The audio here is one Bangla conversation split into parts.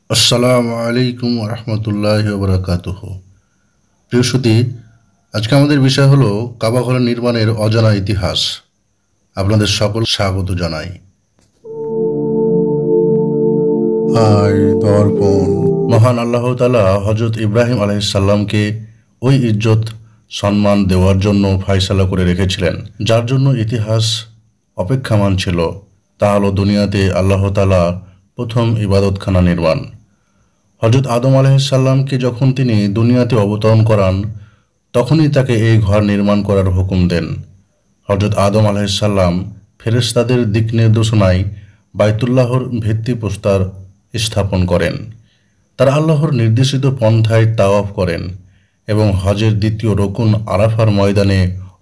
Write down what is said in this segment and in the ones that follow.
আসসালামু আলাইকুম রহমতুল্লাহ বরকাতুহ। প্রিয় সুধী, আজকে আমাদের বিষয় হলো কাবা ঘর নির্মাণের অজানা ইতিহাস। আপনাদের সকল স্বাগত জানাই। আয় দর্পণ। মহান আল্লাহ তাআলা হযরত ইব্রাহিম আলাইহিসসালামকে ওই ইজ্জত সম্মান দেওয়ার জন্য ফয়সালা করে রেখেছিলেন, যার জন্য ইতিহাস অপেক্ষামান ছিল। তা হলো দুনিয়াতে আল্লাহ তাআলা প্রথম ইবাদতখানা নির্মাণ। হযরত আদম আলাইহিসসালামকে যখন তিনি দুনিয়াতে অবতরণ করান, তখনই তাকে এই ঘর নির্মাণ করার হুকুম দেন। হযরত আদম আলাইহিসসালাম ফেরেশতাদের দিক নির্দেশনায় বাইতুল্লাহর ভিত্তিপ্রস্তর স্থাপন করেন। তারা আল্লাহর নির্দেশিত পন্থায় তাওয়াফ করেন এবং হজের দ্বিতীয় রকুন আরাফার ময়দানে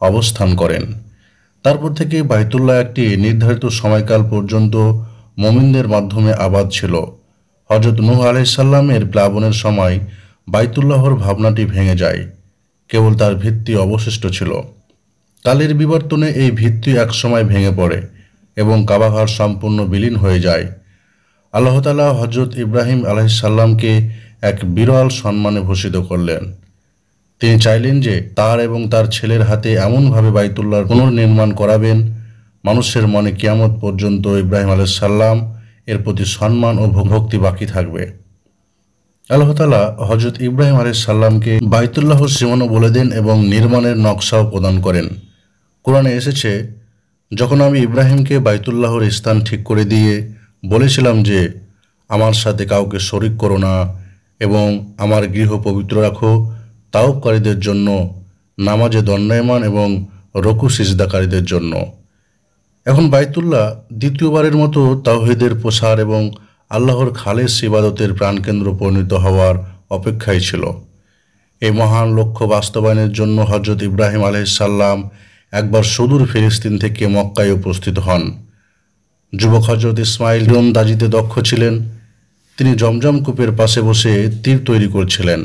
অবস্থান করেন। তারপর থেকে বাইতুল্লাহ একটি নির্ধারিত সময়কাল পর্যন্ত মুমিনদের মাধ্যমে আবাদ ছিল। হযরত নূহ আলাইহিসসালামের প্লাবনের সময় বাইতুল্লাহর ভাবনাটি ভেঙে যায়, কেবল তার ভিত্তি অবশিষ্ট ছিল। কালের বিবর্তনে এই ভিত্তি একসময় ভেঙে পড়ে এবং কাবাঘর সম্পূর্ণ বিলীন হয়ে যায়। আল্লাহ তাআলা হযরত ইব্রাহিম আলাইহিসসালামকে এক বিরল সম্মানে ভূষিত করলেন। তিনি চাইলেন যে তার এবং তার ছেলের হাতে এমনভাবে বাইতুল্লাহর পুনর্নির্মাণ করাবেন, মানুষের মনে কিয়ামত পর্যন্ত ইব্রাহিম আলাইহিসসালাম এর প্রতি সম্মান ও ভক্তি বাকি থাকবে। আল্লাহ তাআলা হযরত ইব্রাহিম আলাইহিসসালামকে বাইতুল্লাহর সীমানা বলে দেন এবং নির্মাণের নকশাও প্রদান করেন। কোরআনে এসেছে, যখন আমি ইব্রাহিমকে বাইতুল্লাহর স্থান ঠিক করে দিয়ে বলেছিলাম যে আমার সাথে কাউকে শরিক করো না এবং আমার গৃহ পবিত্র রাখো তাওবকারীদের জন্য, নামাজে দণ্ডায়মান এবং রুকু সিজদাকারীদের জন্য। এখন বাইতুল্লাহ দ্বিতীয়বারের মতো তাওহীদের প্রসার এবং আল্লাহর খালেস ইবাদতের প্রাণকেন্দ্র পরিণত হওয়ার অপেক্ষায় ছিল। এই মহান লক্ষ্য বাস্তবায়নের জন্য হযরত ইব্রাহিম আলাইহিসসালাম একবার সুদূর ফিলিস্তিন থেকে মক্কায় উপস্থিত হন। যুবক হযরত ইসমাইল তীরন্দাজিতে দক্ষ ছিলেন। তিনি জমজম কূপের পাশে বসে তীর তৈরি করছিলেন।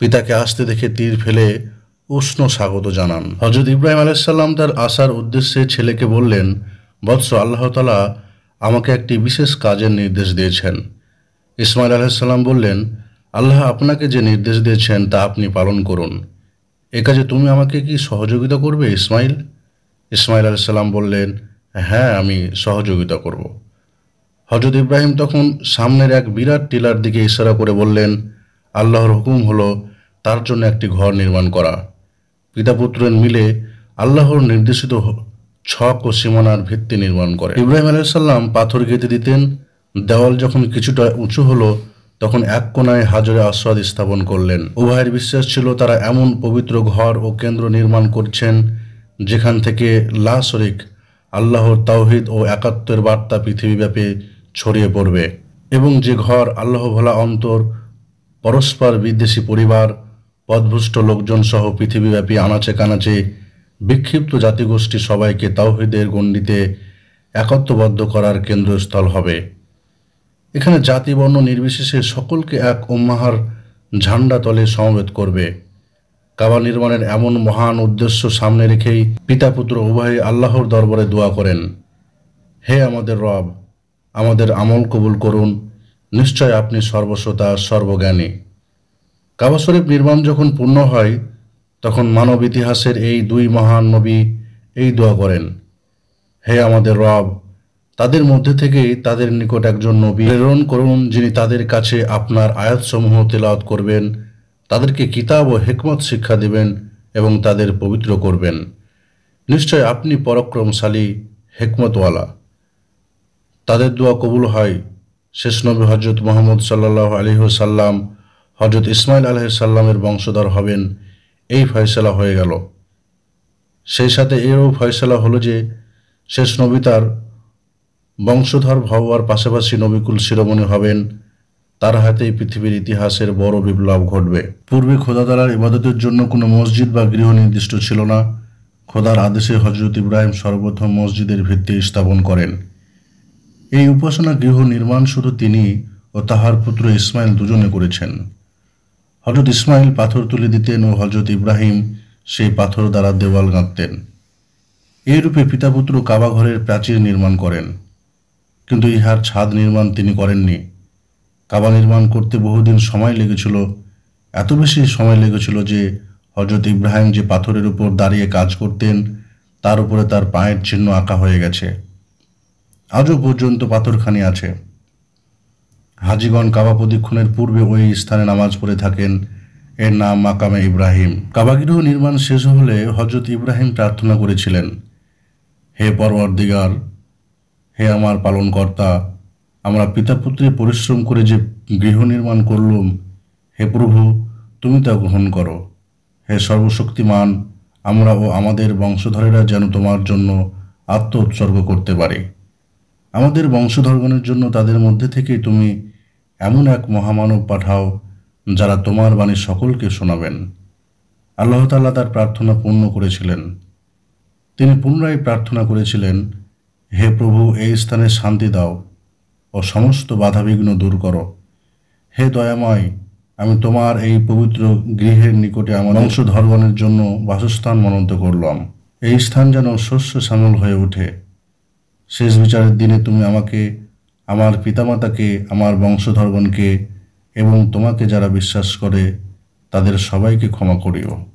পিতাকে আসতে দেখে তীর ফেলে উষ্ণ স্বাগত জানান। হযরত ইব্রাহিম আলাইহিসসালাম তার আসার উদ্দেশ্যে ছেলেকে বললেন, বৎস, আল্লাহ তাআলা আমাকে একটি বিশেষ কাজের নির্দেশ দিয়েছেন। ইসমাইল আলাইহিসসালাম বললেন, আল্লাহ আপনাকে যে নির্দেশ দিয়েছেন তা আপনি পালন করুন। এ কাজে তুমি আমাকে কি সহযোগিতা করবে ইসমাইল? ইসমাইল আলাইহিসসালাম বললেন, হ্যাঁ, আমি সহযোগিতা করব। হযরত ইব্রাহিম তখন সামনের এক বিরাট টিলার দিকে ইশারা করে বললেন, আল্লাহর হুকুম হলো তার জন্য একটি ঘর নির্মাণ করা। পিতা পুত্রের মিলে আল্লাহর নির্দেশিত ছক ও সীমানার ভিত্তি নির্মাণ করে। ইব্রাহিম আলাইহিসসালাম পাথর গেঁথে দিতেন। দেওয়াল যখন কিছুটা উঁচু হলো, তখন এক কোণায় হাজরে আসওয়াদ স্থাপন করলেন। উভয়ের বিশ্বাস ছিল তারা এমন পবিত্র ঘর ও কেন্দ্র নির্মাণ করছেন যেখান থেকে লা শরিক আল্লাহর তাওহীদ ও একাত্মের বার্তা পৃথিবীব্যাপী ছড়িয়ে পড়বে এবং যে ঘর আল্লাহ ভোলা অন্তর, পরস্পর বিদ্বেষী পরিবার, পথভ্রষ্ট লোকজন সহ পৃথিবীব্যাপী আনাচে কানাচে বিক্ষিপ্ত জাতিগোষ্ঠী সবাইকে তাওহীদের গণ্ডিতে একত্ববদ্ধ করার কেন্দ্রস্থল হবে। এখানে জাতি বর্ণ নির্বিশেষে সকলকে এক উম্মাহর ঝান্ডা তলে সমবেত করবে। কাবা নির্মাণের এমন মহান উদ্দেশ্য সামনে রেখেই পিতা পুত্র উভয়ে আল্লাহর দরবারে দোয়া করেন, হে আমাদের রব, আমাদের আমল কবুল করুন, নিশ্চয় আপনি সর্বশ্রোতা সর্বজ্ঞানী। কাবা শরীফ নির্মাণ যখন পূর্ণ হয়, তখন মানব ইতিহাসের এই দুই মহান নবী এই দোয়া করেন, হে আমাদের রব, তাদের মধ্যে থেকেই তাদের নিকট একজন নবী প্রেরণ করুন, যিনি তাদের কাছে আপনার আয়াতসমূহ তেলাওয়াত করবেন, তাদেরকে কিতাব ও হিকমত শিক্ষা দেবেন এবং তাদের পবিত্র করবেন। নিশ্চয় আপনি পরাক্রমশালী, হিকমতওয়ালা। তাদের দোয়া কবুল হয়। শেষ নবী হযরত মুহাম্মদ সাল্লাল্লাহু আলাইহি ওয়াসাল্লাম হযরত ইসমাইল আলাইহিসসালামের বংশধর হবেন, এই ফয়সালা হয়ে গেল। সেই সাথে এরও ফয়সালা হলো যে শেষ নবী তার বংশধর হওয়ার পাশাপাশি নবিকুল শিরোমণি হবেন। তার হাতেই পৃথিবীর ইতিহাসের বড় বিপ্লব ঘটবে। পূর্বে খোদা তাআলার ইবাদতের জন্য কোনো মসজিদ বা গৃহ নির্দিষ্ট ছিল না। খোদার আদেশে হযরত ইব্রাহিম সর্বপ্রথম মসজিদের ভিত্তি স্থাপন করেন। এই উপাসনা গৃহ নির্মাণ শুধু তিনি ও তাহার পুত্র ইসমাইল দুজনে করেছেন। হযরত ইসমাইল পাথর তুলে দিতেন ও হযরত ইব্রাহিম সেই পাথর দ্বারা দেওয়াল গাঁথতেন। এইরূপে পিতা পুত্র কাবা ঘরের প্রাচীর নির্মাণ করেন, কিন্তু ইহার ছাদ নির্মাণ তিনি করেননি। কাবা নির্মাণ করতে বহুদিন সময় লেগেছিল, এত বেশি সময় লেগেছিল যে হজরত ইব্রাহিম যে পাথরের উপর দাঁড়িয়ে কাজ করতেন তার উপরে তার পায়ের চিহ্ন আঁকা হয়ে গেছে। আজও পর্যন্ত পাথরখানি আছে। হাজিগণ কাবা প্রদক্ষিণের পূর্বে ওই স্থানে নামাজ পড়ে থাকেন। এর নাম মাকামে ইব্রাহিম। কাবাগৃহ নির্মাণ শেষ হলে হজরত ইব্রাহিম প্রার্থনা করেছিলেন, হে পরওয়ারদিগার, হে আমার পালনকর্তা, আমরা পিতা পুত্রে পরিশ্রম করে যে গৃহ নির্মাণ করলুম, হে প্রভু, তুমি তা গ্রহণ করো। হে সর্বশক্তিমান, আমরা ও আমাদের বংশধরেরা যেন তোমার জন্য আত্ম উৎসর্গ করতে পারি। আমাদের বংশধরগণের জন্য তাদের মধ্যে থেকেই তুমি এমন এক মহামানব পাঠাও যারা তোমার বাণী সকলকে শোনাবেন। আল্লাহ তাআলা তার প্রার্থনা পূর্ণ করেছিলেন। তিনি পুনরায় প্রার্থনা করেছিলেন, হে প্রভু, এই স্থানে শান্তি দাও ও সমস্ত বাধাবিঘ্ন দূর করো। হে দয়াময়, আমি তোমার এই পবিত্র গৃহের নিকটে আমার বংশধরগণের জন্য বাসস্থান মনোনীত করলাম। এই স্থান যেন শস্য শ্যামল হয়ে ওঠে। শেষ বিচারের দিনে তুমি আমাকে, আমার পিতামাতাকে, আমার বংশধরগণকে এবং তোমাকে যারা বিশ্বাস করে তাদের সবাইকে ক্ষমা করিও।